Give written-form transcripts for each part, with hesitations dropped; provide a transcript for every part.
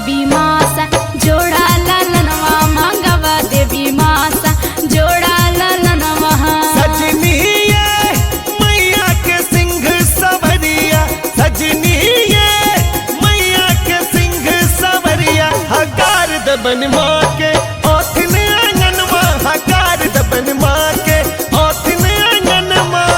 देवी मासा जोड़ा ललनवा मांगवा देवी मासा जोड़ा ललनवा। सजनी ये मैया के सिंह सवरिया, सजनी ये मैया के सिंह सवरिया, हकार दबन माँ के ओथिन आंगनवा, हकार दबन माँ के ओथिन आंगनवा।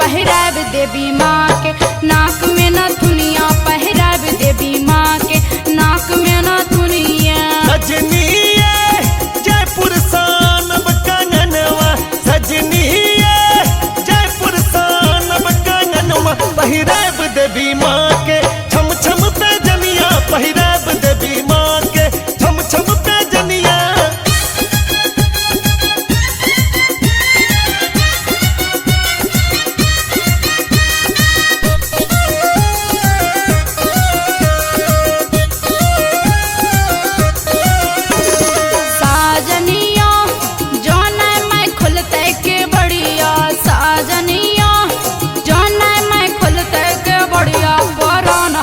पहराब देवी माँ के नाक में न दुनिया, पहराब देवी माँ के नाक में न दुनिया। सजनी ये जयपुर सानब कंगनवा, सजनी ये जयपुर सानब कंगनवा, पहिराब देवी माँ के छम छम पे जनिया, पहिराब देवी माँ के छम छम पे जनिया।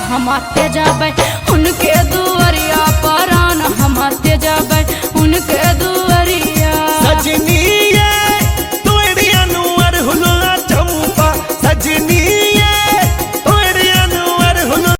हमाते जाबे उनके दुआरिया परान, हमाते जाबे उनके दुआरिया।